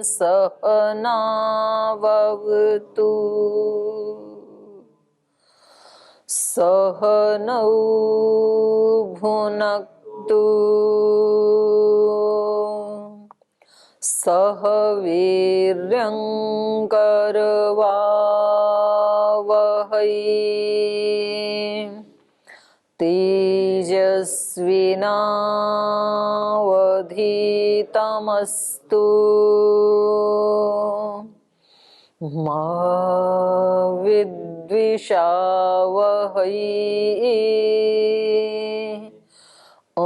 सहनावतु सहनौ भुनक्तु सह वीर्यं करवावहै तेजस्विनावधीतमस्तु मा विद्विषावहै ॐ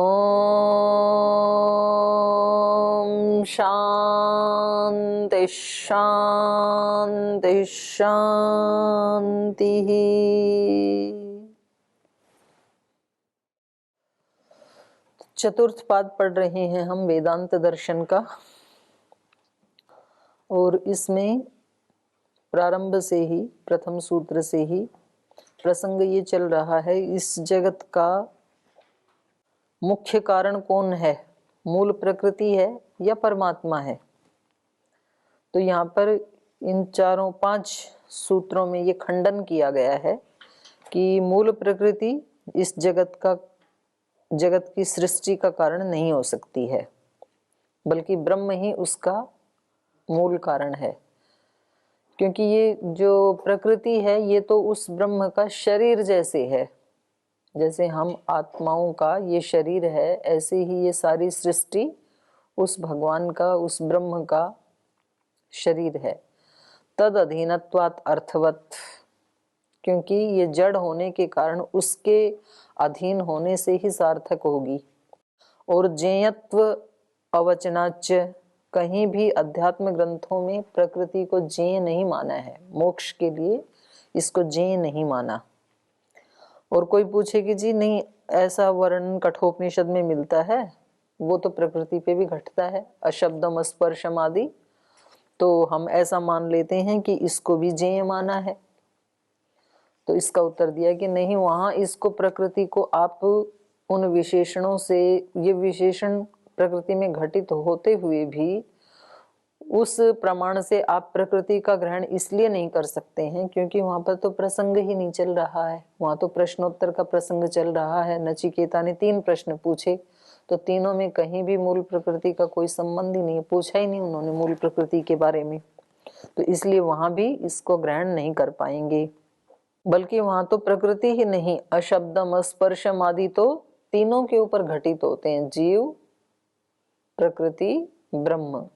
शान्ति शान्ति शान्तिः। चतुर्थ पाद पढ़ रहे हैं हम वेदांत दर्शन का, और इसमें प्रारंभ से ही प्रथम सूत्र से ही प्रसंग ये चल रहा है, इस जगत का मुख्य कारण कौन है, मूल प्रकृति है या परमात्मा है। तो यहाँ पर इन चारों पांच सूत्रों में ये खंडन किया गया है कि मूल प्रकृति इस जगत की सृष्टि का कारण नहीं हो सकती है, बल्कि ब्रह्म ही उसका मूल कारण है। क्योंकि ये जो प्रकृति है ये तो उस ब्रह्म का शरीर जैसे है, जैसे हम आत्माओं का ये शरीर है, ऐसे ही ये सारी सृष्टि उस भगवान का, उस ब्रह्म का शरीर है। तद अधीनत्वात् अर्थवत, क्योंकि ये जड़ होने के कारण उसके अधीन होने से ही सार्थक होगी। और जेयत्व अवचनाच, कहीं भी अध्यात्म ग्रंथों में प्रकृति को जेय नहीं माना है, मोक्ष के लिए इसको जेय नहीं माना। और कोई पूछे कि जी नहीं, ऐसा वर्णन कठोपनिषद में मिलता है, वो तो प्रकृति पे भी घटता है, अशब्दम स्पर्शम आदि, तो हम ऐसा मान लेते हैं कि इसको भी जेय माना है। तो इसका उत्तर दिया कि नहीं, वहां इसको प्रकृति को आप उन विशेषणों से, ये विशेषण प्रकृति में घटित होते हुए भी उस प्रमाण से आप प्रकृति का ग्रहण इसलिए नहीं कर सकते हैं क्योंकि वहां पर तो प्रसंग ही नहीं चल रहा है, वहां तो प्रश्नोत्तर का प्रसंग चल रहा है। नचिकेता ने 3 प्रश्न पूछे, तो तीनों में कहीं भी मूल प्रकृति का कोई संबंध ही नहीं, पूछा ही नहीं उन्होंने मूल प्रकृति के बारे में, तो इसलिए वहां भी इसको ग्रहण नहीं कर पाएंगे। बल्कि वहां तो प्रकृति ही नहीं, अशब्दम स्पर्शम आदि तो तीनों के ऊपर घटित होते हैं, जीव, प्रकृति, ब्रह्म।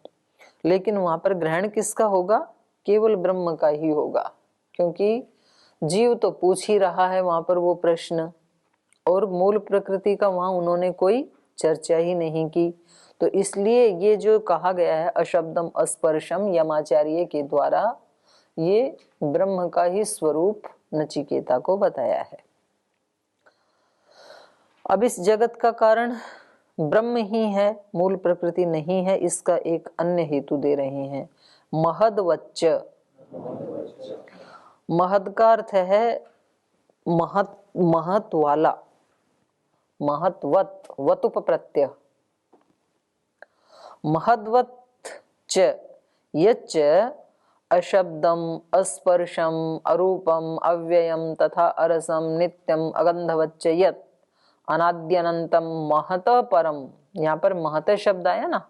लेकिन वहां पर ग्रहण किसका होगा, केवल ब्रह्म का ही होगा, क्योंकि जीव तो पूछ ही रहा है वहां पर वो प्रश्न, और मूल प्रकृति का वहां उन्होंने कोई चर्चा ही नहीं की। तो इसलिए ये जो कहा गया है अशब्दम अस्पर्शम, यमाचार्य के द्वारा ये ब्रह्म का ही स्वरूप नचिकेता को बताया है। अब इस जगत का कारण ब्रह्म ही है, मूल प्रकृति नहीं है, इसका एक अन्य हेतु दे रहे हैं। महद्वच्च, महद का अर्थ है महत, महत वाला, महत्वत, वतुप प्रत्यय। महद्वत च यच्च अशब्दम अस्पर्शम अरूपम अव्ययम तथा अरसम नित्यम अगंधवच्च यत् अनाद्यनंतम महत परम, यहाँ पर महत शब्द आया ना,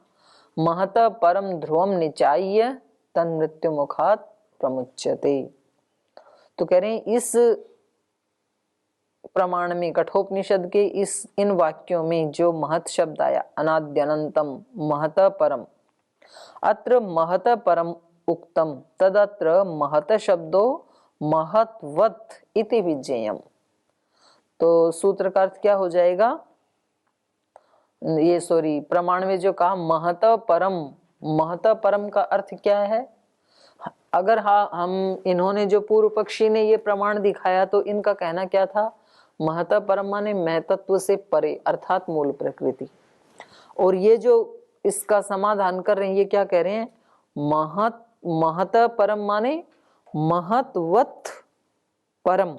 महत परम ध्रुवम निचाय्य तन मृत्यु मुखात प्रमुच्यते। तो कह रहे हैं इस प्रमाण में, कठोपनिषद के इन वाक्यों में जो महत शब्द आया, अनाद्यनंतम महत परम, अत्र महत परम उक्तम तदत्र महत शब्दो महत्वत इति विज्ञेयम्। तो सूत्र का अर्थ क्या हो जाएगा, ये सॉरी प्रमाण में जो कहा महत परम, महत परम का अर्थ क्या है। अगर हम इन्होंने जो पूर्व पक्षी ने ये प्रमाण दिखाया तो इनका कहना क्या था, महत परम माने महतत्व से परे अर्थात मूल प्रकृति। और ये जो इसका समाधान कर रहे हैं ये क्या कह रहे हैं, महत परम माने महत्वत परम।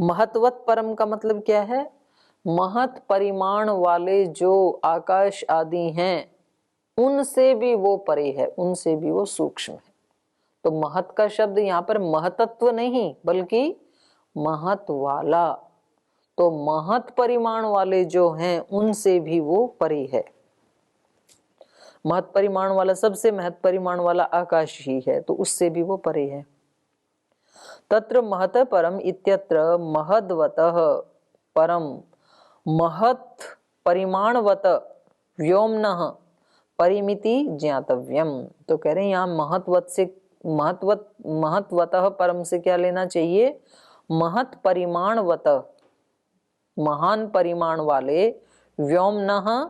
महत्वत परम का मतलब क्या है, महत परिमाण वाले जो आकाश आदि हैं उनसे भी वो परे है, उनसे भी वो सूक्ष्म है। तो महत का शब्द यहाँ पर महतत्व नहीं बल्कि महत वाला, तो महत परिमाण वाले जो हैं उनसे भी वो परे है। महत परिमाण वाला, सबसे महत परिमाण वाला आकाश ही है, तो उससे भी वो परे है। तत्र महत परम इत्यत्र महद्वतः परम महत परिमाणवत व्योमनः परिमिति ज्ञातव्यम। तो कह रहे हैं यहाँ महत्वत से महत्वतः परम से क्या लेना चाहिए? महत परिमाणवत, महान परिमाण वाले, व्योमनः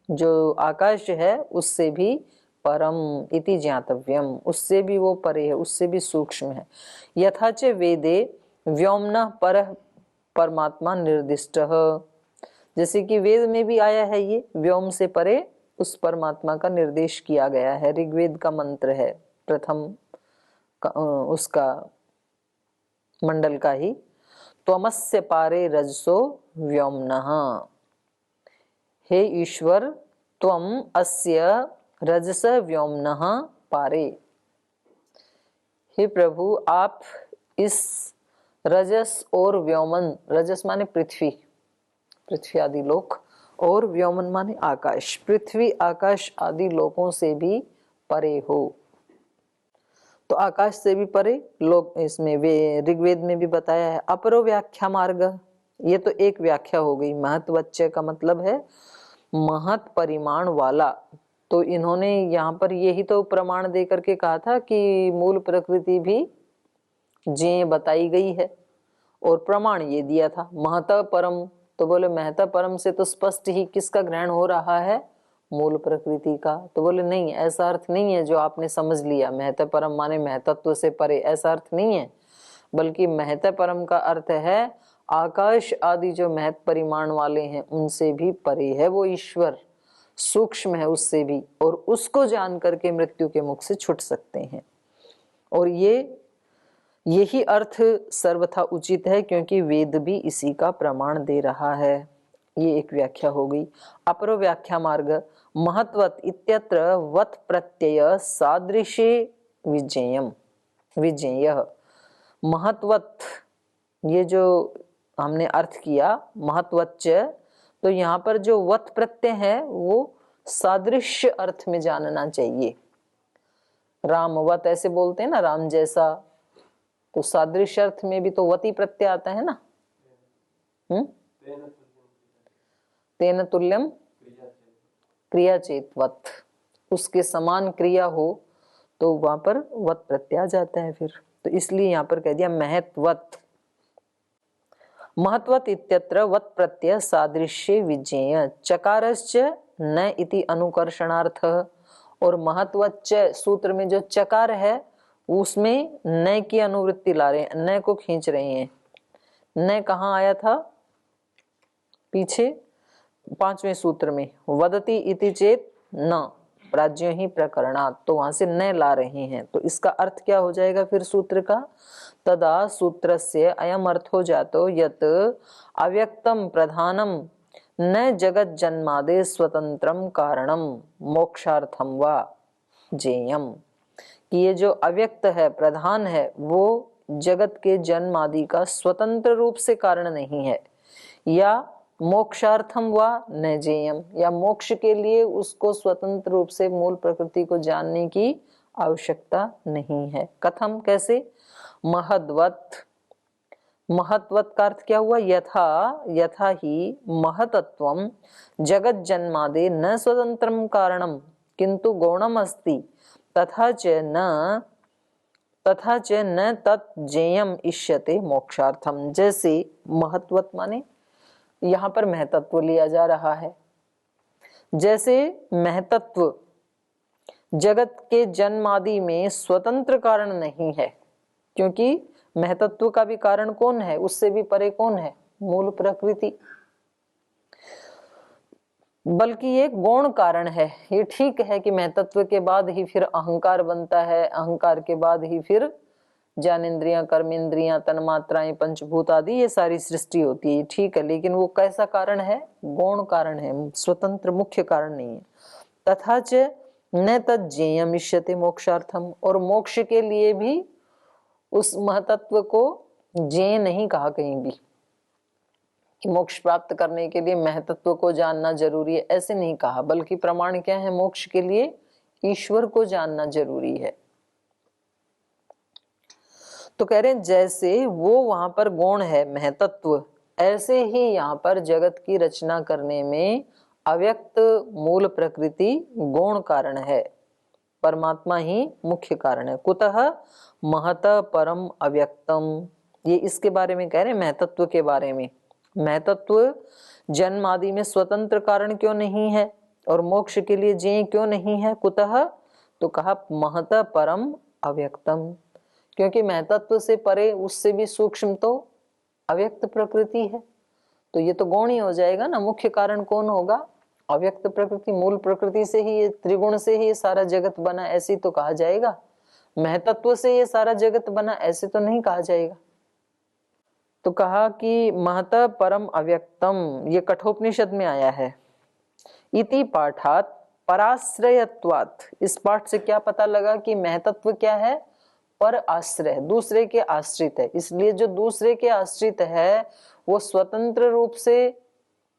जो आकाश है उससे भी परम इति ज्ञातव्यम, उससे भी वो परे है, उससे भी सूक्ष्म है। यथाच वेदे व्योमनः परः परमात्मा निर्दिष्ट, जैसे कि वेद में भी आया है ये व्योम से परे उस परमात्मा का निर्देश किया गया है। ऋग्वेद का मंत्र है प्रथम उसका मंडल का ही, त्वमस्य पारे रजसो व्योमनः, हे ईश्वर त्वम अस्य रजस व्योमनः पारे, हे प्रभु आप इस रजस और व्योमन, रजस माने पृथ्वी, पृथ्वी आदि लोक, और व्योमन माने आकाश, पृथ्वी आकाश आदि लोकों से भी परे हो। तो आकाश से भी परे लोक, इसमें वे ऋग्वेद में भी बताया है। अपरो व्याख्या मार्ग, ये तो एक व्याख्या हो गई। महत्वच्च का मतलब है महत परिमाण वाला। तो इन्होंने यहाँ पर यही तो प्रमाण दे करके कहा था कि मूल प्रकृति भी जे बताई गई है, और प्रमाण ये दिया था महत परम। तो बोले महत परम से तो स्पष्ट ही किसका ग्रहण हो रहा है? मूल प्रकृति का। तो बोले नहीं, ऐसा अर्थ नहीं है जो आपने समझ लिया, महत परम माने महतत्व से परे, ऐसा अर्थ नहीं है। बल्कि महत परम का अर्थ है आकाश आदि जो महत परिमाण वाले हैं उनसे भी परे है वो ईश्वर, सूक्ष्म है उससे भी, और उसको जान करके मृत्यु के मुख से छूट सकते हैं। और यही अर्थ सर्वथा उचित है, क्योंकि वेद भी इसी का प्रमाण दे रहा है। ये एक व्याख्या हो गई। अपरो व्याख्या मार्ग, महत्वत इत्यत्र वत प्रत्यय सादृशे विजेयम, विजेय महत्वत, ये जो हमने अर्थ किया महत्वच्च, तो यहाँ पर जो वत प्रत्यय है वो सादृश्य अर्थ में जानना चाहिए। रामवत ऐसे बोलते हैं ना, राम जैसा, तो सादृश्य अर्थ में भी तो वती प्रत्यय आता है ना। तेन तुल्यम क्रिया चेत वत, उसके समान क्रिया हो तो वहां पर वत प्रत्यय आ जाता है फिर। तो इसलिए यहाँ पर कह दिया महत्वत। महत्वत इत्यत्र वत प्रत्यय सादृश्य विजेय, चकारश्च न इति अनुकर्षणार्थ। और महत्वच्च सूत्र में जो चकार है उसमें न की अनुवृत्ति ला रहे हैं, न को खींच रहे हैं। न कहाँ आया था? पीछे 5वें सूत्र में, वदति इति चेत न प्राज्ञो ही प्रकरणात्, तो वहां से न ला रहे हैं। तो इसका अर्थ क्या हो जाएगा फिर सूत्र का? तदा सूत्रस्य अयम अर्थो जातो यत् अव्यक्तम प्रधानम न जगत जन्मादे स्वतंत्रम कारणम मोक्षार्थम वा जेयम, कि ये जो अव्यक्त है, प्रधान है, वो जगत के जन्म आदि का स्वतंत्र रूप से कारण नहीं है, या मोक्षार्थम वा न जेयम, या मोक्ष के लिए उसको स्वतंत्र रूप से मूल प्रकृति को जानने की आवश्यकता नहीं है। कथम, कैसे? महद्वत, महत्वत का अर्थ क्या हुआ? यथा ही महतत्वम जगत जन्मादे न स्वतंत्रम कारणम किंतु गौणम अस्ति तथा च न तत् जेयम इष्यते मोक्षार्थम। जैसे महत्वत माने यहाँ पर महतत्व लिया जा रहा है। जैसे महतत्व जगत के जन्म आदि में स्वतंत्र कारण नहीं है, क्योंकि महतत्व का भी कारण कौन है? उससे भी परे कौन है? मूल प्रकृति। बल्कि ये गौण कारण है। ये ठीक है कि महतत्व के बाद ही फिर अहंकार बनता है, अहंकार के बाद ही फिर ज्ञानेन्द्रियां, कर्मेंद्रियां, तन्मात्राएं, पंचभूत आदि ये सारी सृष्टि होती है, ठीक है। लेकिन वो कैसा कारण है? गौण कारण है, स्वतंत्र मुख्य कारण नहीं है। तथा च न तज्जेयम इष्यते मोक्षार्थम, और मोक्ष के लिए भी उस महतत्व को जेय नहीं कहा कहीं भी कि मोक्ष प्राप्त करने के लिए महतत्व को जानना जरूरी है, ऐसे नहीं कहा, बल्कि प्रमाण क्या है, मोक्ष के लिए ईश्वर को जानना जरूरी है। तो कह रहे हैं जैसे वो वहां पर गौण है महतत्व, ऐसे ही यहाँ पर जगत की रचना करने में अव्यक्त मूल प्रकृति गौण कारण है, परमात्मा ही मुख्य कारण है। कुतः महत परम अव्यक्तम, ये इसके बारे में कह रहे हैं, महतत्व के बारे में। महतत्व जन्म आदि में स्वतंत्र कारण क्यों नहीं है और मोक्ष के लिए जेय क्यों नहीं है? कुतः, तो कहा महत परम अव्यक्तम, क्योंकि महतत्व से परे, उससे भी सूक्ष्म तो अव्यक्त प्रकृति है। तो ये तो गौण ही हो जाएगा ना, मुख्य कारण कौन होगा? अव्यक्त प्रकृति। मूल प्रकृति से ही, ये त्रिगुण से ही ये सारा जगत बना, ऐसे तो कहा जाएगा। महतत्व से ये सारा जगत बना, ऐसे तो नहीं कहा जाएगा। तो कहा कि महत परम अव्यक्तम, ये कठोपनिषद में आया है। इति पाठात पराश्रयत्वात्, इस पाठ से क्या पता लगा कि महतत्व क्या है? पर आश्रय, दूसरे के आश्रित है। इसलिए जो दूसरे के आश्रित है वो स्वतंत्र रूप से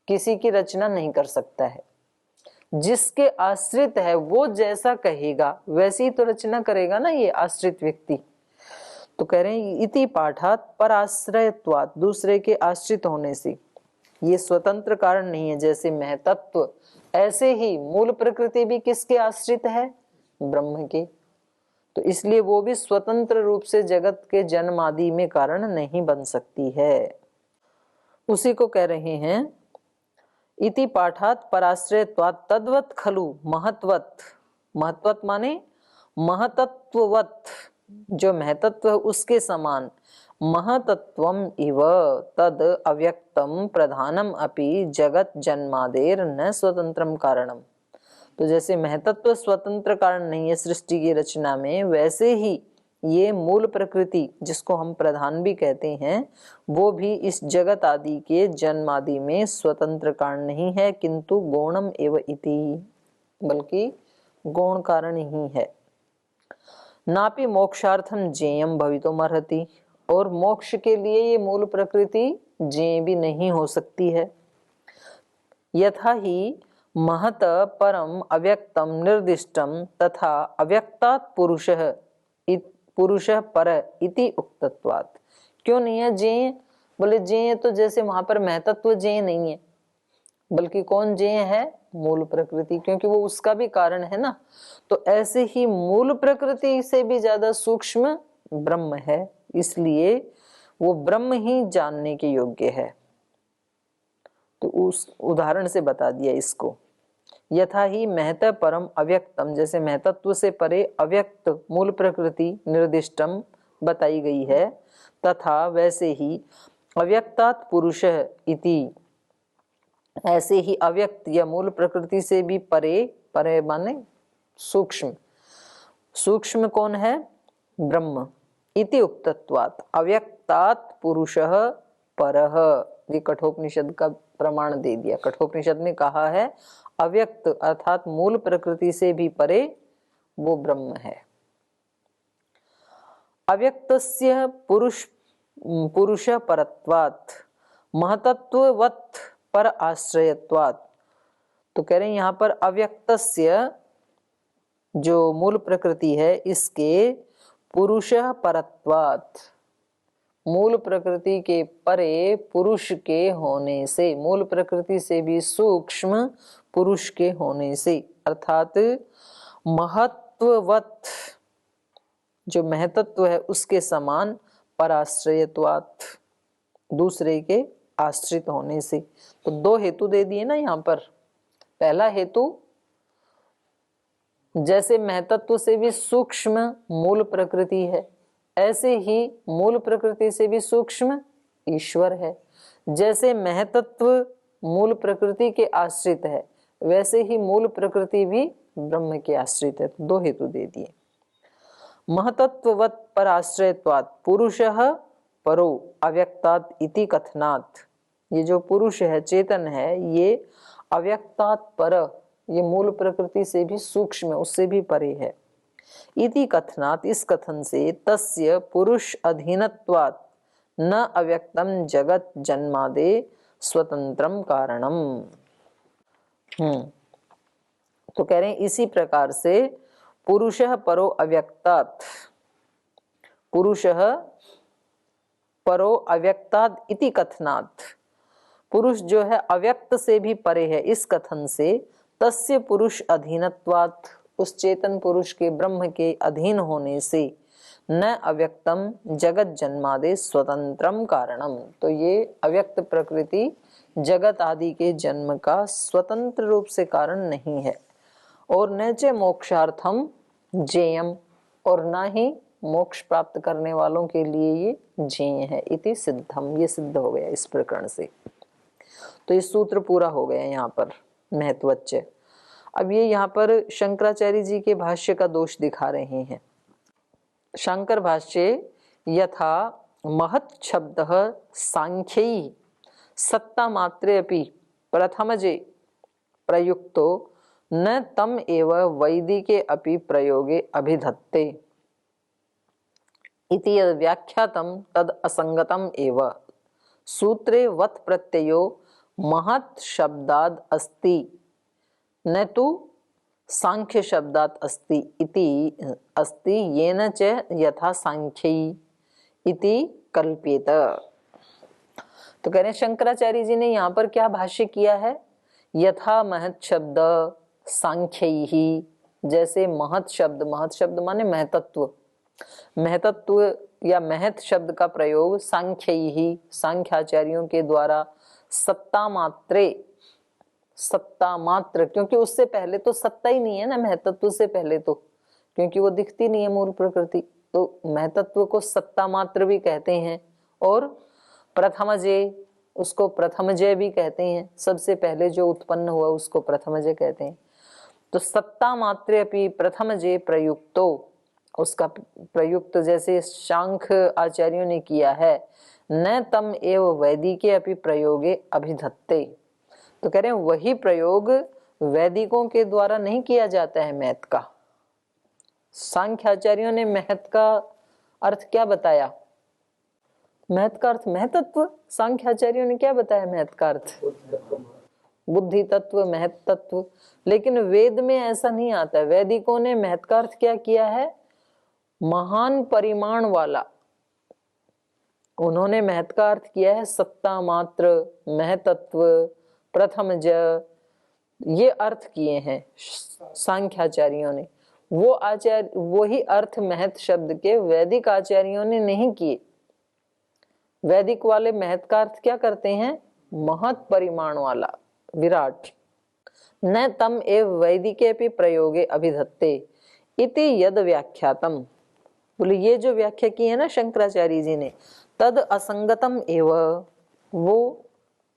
किसी की रचना नहीं कर सकता है। जिसके आश्रित है वो जैसा कहेगा वैसी ही तो रचना करेगा ना ये आश्रित व्यक्ति। तो कह रहे हैं इति पाठात पराश्रयत्वात्, दूसरे के आश्रित होने से, ये स्वतंत्र कारण नहीं है। जैसे महतत्व, ऐसे ही मूल प्रकृति भी किसके आश्रित है? ब्रह्म के। तो इसलिए वो भी स्वतंत्र रूप से जगत के जन्म आदि में कारण नहीं बन सकती है। उसी को कह रहे हैं इति पाठात पराश्रयत्वात् तद्वत् खलु महत्वत्, महत्वत् माने महतत्ववत्, जो महतत्व है उसके समान, महतत्वम इव तद अव्यक्तम प्रधानम अपि जगत जन्मादेर न स्वतंत्रम कारणम। तो जैसे महतत्व स्वतंत्र कारण नहीं है सृष्टि की रचना में, वैसे ही ये मूल प्रकृति, जिसको हम प्रधान भी कहते हैं, वो भी इस जगत आदि के जन्म आदि में स्वतंत्र कारण नहीं है, किंतु गौणम एव इति, बल्कि गौण कारण ही है। नापि मोक्षार्थम जेयम भवितुमर्हति, और मोक्ष के लिए ये मूल प्रकृति जेय भी नहीं हो सकती है। यथा ही महत परम अव्यक्तम निर्दिष्टम तथा अव्यक्तात् पुरुषः पर इति उक्तत्वात्। क्यों नहीं है जेय? बोले जेय तो जैसे वहां पर महतत्व जेय नहीं है, बल्कि कौन जेय है? मूल प्रकृति, क्योंकि वो उसका भी कारण है ना। तो ऐसे ही मूल प्रकृति से भी ज्यादा सूक्ष्म ब्रह्म है, इसलिए वो ब्रह्म ही जानने के योग्य है। तो उस उदाहरण से बता दिया इसको। यथा ही महत परम अव्यक्तम, जैसे महतत्व से परे अव्यक्त मूल प्रकृति निर्दिष्टम बताई गई है, तथा वैसे ही अव्यक्तात् पुरुषः इति, ऐसे ही अव्यक्त या मूल प्रकृति से भी परे, परे माने सूक्ष्म, सूक्ष्म कौन है? ब्रह्म। इति उक्तत्वात् अव्यक्तात् पुरुषः परः, ये कठोपनिषद का प्रमाण दे दिया। कठोपनिषद में कहा है अव्यक्त अर्थात मूल प्रकृति से भी परे वो ब्रह्म है। अव्यक्तस्य पुरुष परत्वात् महतत्ववत् पर आश्रयत्वात्। तो कह रहे हैं यहाँ पर अव्यक्तस्य जो मूल प्रकृति है इसके पुरुष परत्वात्, मूल प्रकृति के परे पुरुष के होने से, मूल प्रकृति से भी सूक्ष्म पुरुष के होने से, अर्थात महत्ववत्, जो महतत्व है उसके समान, पराश्रयत्वात्, दूसरे के आश्रित होने से। तो दो हेतु दे दिए ना यहाँ पर। पहला हेतु, जैसे महतत्व से भी सूक्ष्म मूल प्रकृति है, ऐसे ही मूल प्रकृति से भी सूक्ष्म ईश्वर है। जैसे महतत्व मूल प्रकृति के आश्रित है, वैसे ही मूल प्रकृति भी ब्रह्म के आश्रित है। तो दो हेतु दे दिए। महतत्ववत् पर आश्रयत्वात् पुरुषः परो अव्यक्तात् इति कथनात्, ये जो पुरुष है, चेतन है, ये अव्यक्तात् पर ये मूल प्रकृति से भी सूक्ष्म, उससे भी परे है। इति कथनात्, इस कथन से, तस्य पुरुष अधीनत्वात् न अव्यक्तम जगत जन्मादे स्वतंत्रम कारणम। तो कह रहे हैं इसी प्रकार से पुरुषः परो अव्यक्तात्, पुरुषः परो अव्यक्तात् इति कथनात्, पुरुष जो है अव्यक्त से भी परे है, इस कथन से, तस्य पुरुष अधीनत्वात्, उस चेतन पुरुष के, ब्रह्म के अधीन होने से, न अव्यक्तम जगत जन्मादे स्वतंत्रम कारणम, तो ये अव्यक्त प्रकृति जगत आदि के जन्म का स्वतंत्र रूप से कारण नहीं है। और न च मोक्षार्थम जेयम, और ना ही मोक्ष प्राप्त करने वालों के लिए ये जेय है। इति सिद्धम, ये सिद्ध हो गया इस प्रकरण से। तो ये सूत्र पूरा हो गया यहाँ पर महत्वच्च। अब ये यहाँ पर शंकराचार्य जी के भाष्य का दोष दिखा रहे हैं। शंकर भाष्य, यथा महत् शब्दः सांख्यै सत्ता मात्रे अपि प्रथमजे प्रयुक्तो न तम एव वैदिके अपि प्रयोगे अभिधत्ते इति यद् व्याख्यातम तद असंगतम एव। सूत्रे वत् प्रत्ययो महत् शब्दाद् अस्ति न तु सांख्य शब्दात् अस्ति इति अस्ति येन च यथा सांख्यै इति कल्प्येत। तो कह रहे हैं शंकराचार्य जी ने यहाँ पर क्या भाष्य किया है, यथा महत् शब्द सांख्यै, जैसे महत् शब्द माने महतत्व, महतत्व या महत् शब्द का प्रयोग सांख्यै, सांख्याचार्यों के द्वारा सत्ता मात्र, क्योंकि उससे पहले तो सत्ता ही नहीं है ना, महतत्व से पहले तो, क्योंकि वो दिखती नहीं है मूल प्रकृति, तो महतत्व को सत्ता मात्र भी कहते हैं। और प्रथमजय, उसको प्रथमजय भी कहते हैं, सबसे पहले जो उत्पन्न हुआ उसको प्रथमजय कहते हैं। तो सत्ता मात्रे अपि प्रथमजय प्रयुक्तो, उसका प्रयुक्त जैसे शांख आचार्यों ने किया है, न तम एव वैदिके अपि प्रयोगे अभिधत्ते, तो कह रहे हैं वही प्रयोग वैदिकों के द्वारा नहीं किया जाता है महत् का। सांख्याचार्यों ने महत् का अर्थ क्या बताया, महत् का अर्थ महतत्व, सांख्याचार्यों ने क्या बताया महत् का अर्थ, बुद्धि तत्व, महत् तत्व। लेकिन वेद में ऐसा नहीं आता है, वैदिकों ने महत् का अर्थ क्या किया है, महान परिमाण वाला, उन्होंने महत् का अर्थ किया है सत्ता मात्र, महतत्व, प्रथमज, ये अर्थ किए हैं सांख्याचार्यों ने। वो आचार्य, वही अर्थ महत् शब्द के वैदिक आचार्यों ने नहीं किए। वैदिक वाले महत् का अर्थ क्या करते हैं, महत् परिमाण वाला, विराट। न तम एव वैदिके भी प्रयोगे अभिधत्ते इति यद व्याख्यातम, बोले ये जो व्याख्या की है ना शंकराचार्य जी ने, तद असंगतम एव, वो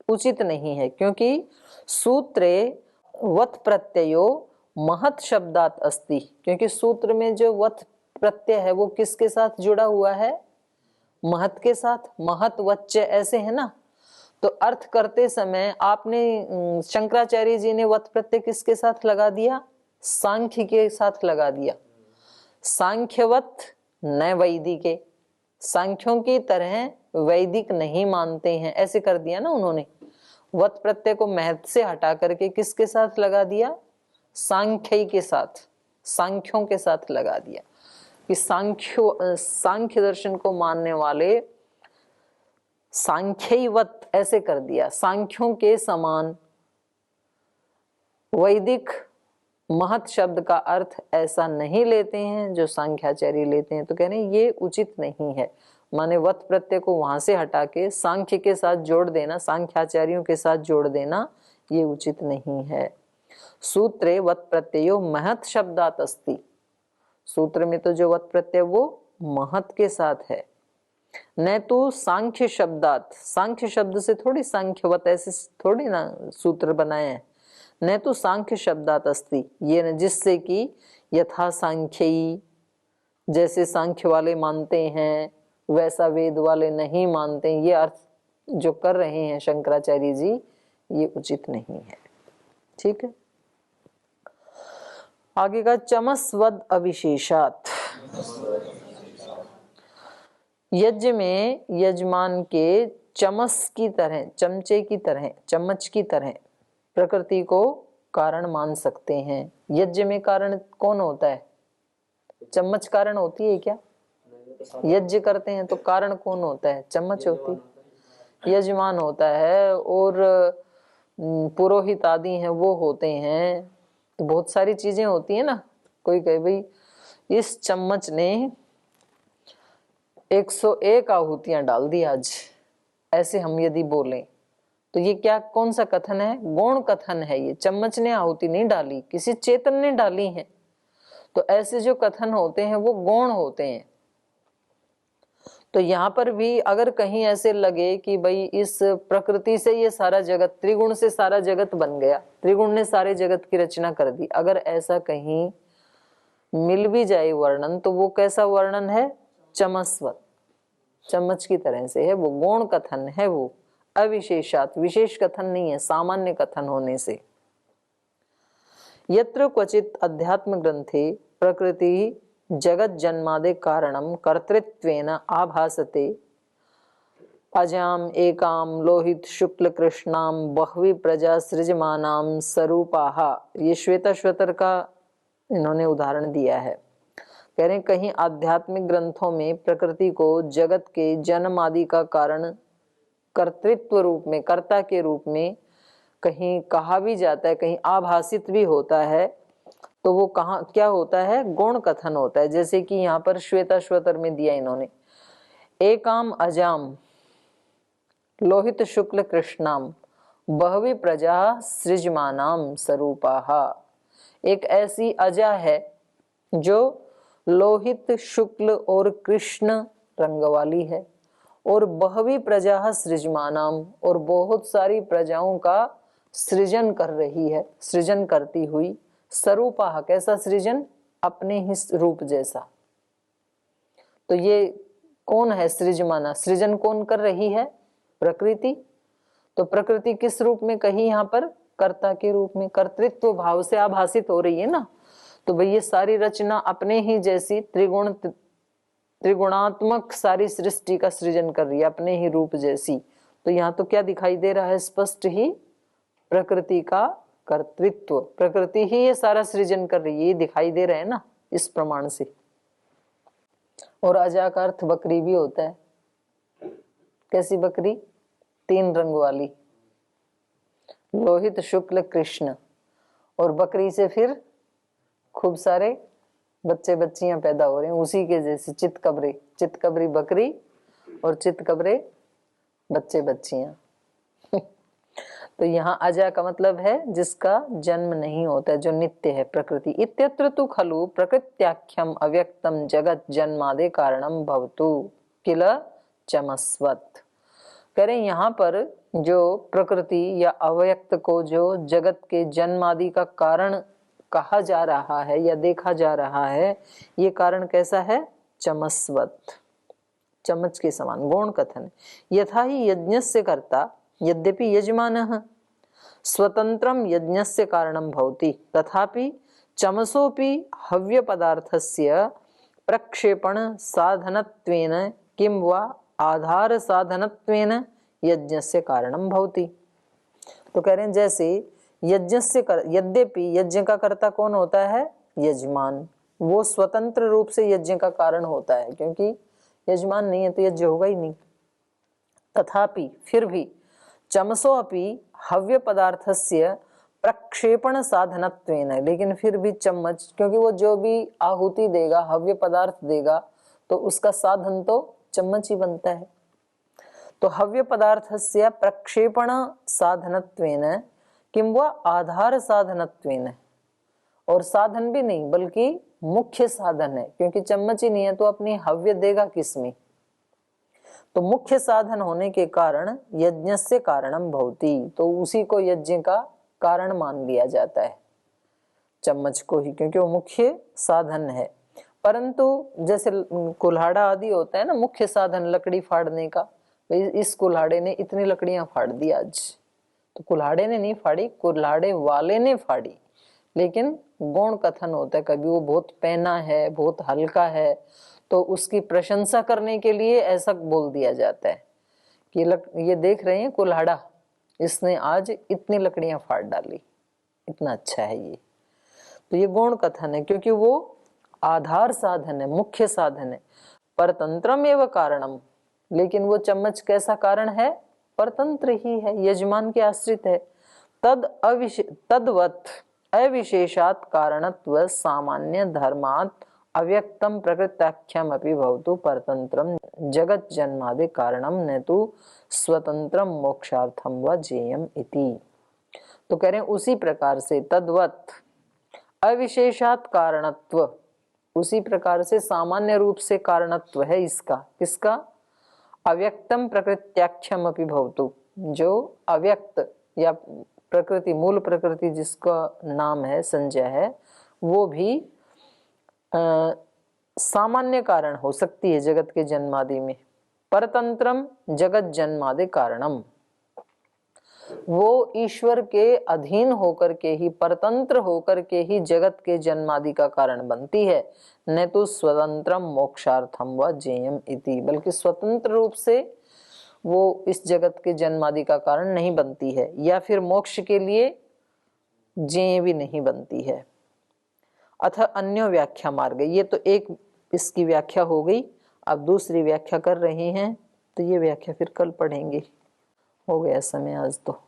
उचित नहीं है, क्योंकि सूत्रे वत् प्रत्ययो महत् शब्दात् अस्ति, क्योंकि सूत्र में जो वत् प्रत्यय है वो किसके साथ जुड़ा हुआ है, महत् के साथ, महत् वच्च ऐसे है ना। तो अर्थ करते समय आपने, शंकराचार्य जी ने वत् प्रत्यय किसके साथ लगा दिया, सांख्य के साथ लगा दिया। सांख्यवत् न वैदिके, सांख्यों की तरह वैदिक नहीं मानते हैं, ऐसे कर दिया ना उन्होंने। वत् प्रत्यय को महत् से हटा करके किसके साथ लगा दिया, सांख्य के साथ, सांख्यों के साथ लगा दिया कि सांख्य दर्शन को मानने वाले सांख्यवत् ऐसे कर दिया, सांख्यों के समान। वैदिक महत् शब्द का अर्थ ऐसा नहीं लेते हैं जो सांख्याचार्य लेते हैं। तो कह रहे हैं ये उचित नहीं है, माने वत् प्रत्यय को वहां से हटा के सांख्य के साथ जोड़ देना, सांख्याचार्यों के साथ जोड़ देना, ये उचित नहीं है। सूत्रे वत् प्रत्ययो महत् शब्दात् अस्ति, सूत्र में तो जो वत् प्रत्यय वो महत् के साथ है। न तो सांख्य शब्दात्, सांख्य शब्द से थोड़ी सांख्यवत ऐसे थोड़ी ना सूत्र बनाए हैं। न तो सांख्य शब्दात् अस्ति, ये न जिससे कि यथा सांख्यी, जैसे सांख्य वाले मानते हैं वैसा वेद वाले नहीं मानते, ये अर्थ जो कर रहे हैं शंकराचार्य जी, ये उचित नहीं है। ठीक है। आगे का चमस्वद अविशेषात। यज्ञ में यजमान के चमस की तरह, चमचे की तरह, चम्मच की तरह प्रकृति को कारण मान सकते हैं। यज्ञ में कारण कौन होता है? चम्मच कारण होती है क्या? यज्ञ करते हैं तो कारण कौन होता है? चम्मच होती, यजमान होता है, और पुरोहित आदि हैं वो होते हैं। तो बहुत सारी चीजें होती है ना। कोई कहे भाई इस चम्मच ने 101 आहुतियां डाल दी आज, ऐसे हम यदि बोलें तो ये क्या, कौन सा कथन है? गौण कथन है। ये चम्मच ने आहुति नहीं डाली, किसी चेतन ने डाली है। तो ऐसे जो कथन होते हैं वो गौण होते हैं। तो यहाँ पर भी अगर कहीं ऐसे लगे कि भाई इस प्रकृति से ये सारा जगत, त्रिगुण से सारा जगत बन गया, त्रिगुण ने सारे जगत की रचना कर दी, अगर ऐसा कहीं मिल भी जाए वर्णन, तो वो कैसा वर्णन है? चमस्वत, चम्मच की तरह से है, वो गौण कथन है, वो अविशेषात, विशेष कथन नहीं है, सामान्य कथन होने से। यत्र क्वचित अध्यात्म ग्रंथे प्रकृति जगत जन्मादे कारणम कर्तृत्वेन आभासते अजाम एकाम लोहित शुक्ल कृष्णाम बह्वी प्रजा सृजमानाम स्वरूपाः। ये श्वेताश्वतर का इन्होंने उदाहरण दिया है। कह रहे कहीं आध्यात्मिक ग्रंथों में प्रकृति को जगत के जन्म आदि का कारण कर्तृत्व रूप में, कर्ता के रूप में कहीं कहा भी जाता है, कहीं आभासित भी होता है। तो वो कहाँ क्या होता है? गौण कथन होता है। जैसे कि यहाँ पर श्वेताश्वतर में दिया इन्होंने, एकाम अजाम लोहित शुक्ल कृष्णाम बहवी प्रजा सृजमानाम स्वरूपाः। एक ऐसी अजा है जो लोहित शुक्ल और कृष्ण रंग वाली है, और बहवी प्रजा सृजमानाम, और बहुत सारी प्रजाओं का सृजन कर रही है, सृजन करती हुई। स्वरूपाः, कैसा सृजन? अपने ही रूप जैसा। तो ये कौन है सृजमाना? सृजन कौन कर रही है? प्रकृति। तो प्रकृति किस रूप में कही? यहाँ पर कर्ता के रूप में, कर्तृत्व भाव से आभासित हो रही है ना। तो भाई ये सारी रचना अपने ही जैसी त्रिगुणात्मक सारी सृष्टि का सृजन कर रही है, अपने ही रूप जैसी। तो यहाँ तो क्या दिखाई दे रहा है? स्पष्ट ही प्रकृति का कर्तृत्व, प्रकृति ही ये सारा सृजन कर रही है, ये दिखाई दे रहा है ना इस प्रमाण से। और अजा का अर्थ बकरी भी होता है। कैसी बकरी? 3 रंग वाली, लोहित शुक्ल कृष्ण। और बकरी से फिर खूब सारे बच्चे बच्चियां पैदा हो रहे हैं उसी के जैसे, चितकबरे, चितकबरी बकरी और चितकबरे बच्चे बच्चियां। तो यहाँ अजा का मतलब है जिसका जन्म नहीं होता, जो नित्य है, प्रकृति। इत्यत्र तु खलु प्रकृत्याख्यम अव्यक्तम जगत जन्मादे कारणम भवतु किल चमस्वत। कह रहे यहाँ पर जो प्रकृति या अव्यक्त को जो जगत के जन्म आदि का कारण कहा जा रहा है या देखा जा रहा है, ये कारण कैसा है? चमस्वत, चम्मच के समान, गौण कथन। यथा ही यज्ञस्य कर्ता यद्यपि यजमानः स्वतंत्रम यज्ञस्य कारणं भवति, तथापि चमसोपि हव्य पदार्थस्य प्रक्षेपण साधनत्वेन किं वा आधार साधनत्वेन यज्ञस्य कारणं भवति। तो कह रहे हैं जैसे यद्यपि यज्ञ का कर्ता कौन होता है? यजमान। वो स्वतंत्र रूप से यज्ञ का कारण होता है, क्योंकि यजमान नहीं है तो यज्ञ होगा ही नहीं। तथापि, फिर भी, चमसो अपि हव्य पदार्थस्य प्रक्षेपण साधनत्वेन, लेकिन फिर भी चम्मच, क्योंकि वो जो भी आहुति देगा, हव्य पदार्थ देगा, तो उसका साधन तो चम्मच ही बनता है। तो हव्य पदार्थस्य प्रक्षेपण साधनत्वेन किं वा आधार साधनत्वेन, और साधन भी नहीं बल्कि मुख्य साधन है, क्योंकि चम्मच ही नहीं है तो अपनी हव्य देगा किसमें? तो मुख्य साधन होने के कारण यज्ञस्य कारणम भवति, तो उसी को यज्ञ का कारण मान लिया जाता है, चम्मच को ही, क्योंकि वो मुख्य साधन है। परंतु जैसे कुल्हाड़ा आदि होता है ना, मुख्य साधन लकड़ी फाड़ने का, इस कुल्हाड़े ने इतनी लकड़ियां फाड़ दी आज, तो कुल्हाड़े ने नहीं फाड़ी, कुल्हाड़े वाले ने फाड़ी, लेकिन गौण कथन होता है, कभी वो बहुत पैना है, बहुत हल्का है, तो उसकी प्रशंसा करने के लिए ऐसा बोल दिया जाता है कि ये देख रहे हैं कुल्हाड़ा, इसने आज इतनी लकड़ियां फाड़ डाली, इतना अच्छा है ये। तो ये गौण कथन है, क्योंकि वो आधार साधन है, मुख्य साधन है। परतंत्रम एवं कारणम, लेकिन वो चम्मच कैसा कारण है? परतंत्र ही है, यजमान के आश्रित है। तद्वत अविशेषात कारणत्व सामान्य धर्मात् अव्यक्तम प्रकृत्याख्यम अपि भवतु परतंत्रम जगत जन्मादि कारणम न तो स्वतंत्रम मोक्षार्थम व जेयम इति। तो कह रहे हैं उसी प्रकार से, तद्वत अविशेषात कारणत्व, उसी प्रकार से सामान्य रूप से कारणत्व है इसका, किसका? अव्यक्तम प्रकृत्याख्यम अपि भवतु, जो अव्यक्त या प्रकृति, मूल प्रकृति जिसका नाम है, संज्ञा है, वो भी सामान्य कारण हो सकती है जगत के जन्मादि में। परतंत्रम जगत जन्मादि कारणम, वो ईश्वर के अधीन होकर के ही, परतंत्र होकर के ही जगत के जन्मादि का कारण बनती है, न तो स्वतंत्रम मोक्षार्थम व जेयम इति, बल्कि स्वतंत्र रूप से वो इस जगत के जन्मादि का कारण नहीं बनती है, या फिर मोक्ष के लिए जेय भी नहीं बनती है। अथ अन्य व्याख्या मार्ग, ये तो एक इसकी व्याख्या हो गई, अब दूसरी व्याख्या कर रहे हैं, तो ये व्याख्या फिर कल पढ़ेंगे। हो गया समय आज तो।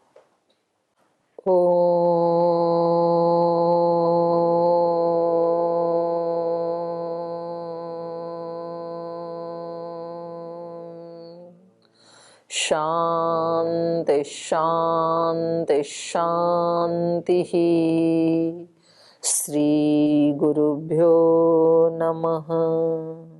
शांति शांति शांति। श्री गुरुभ्यो नमः।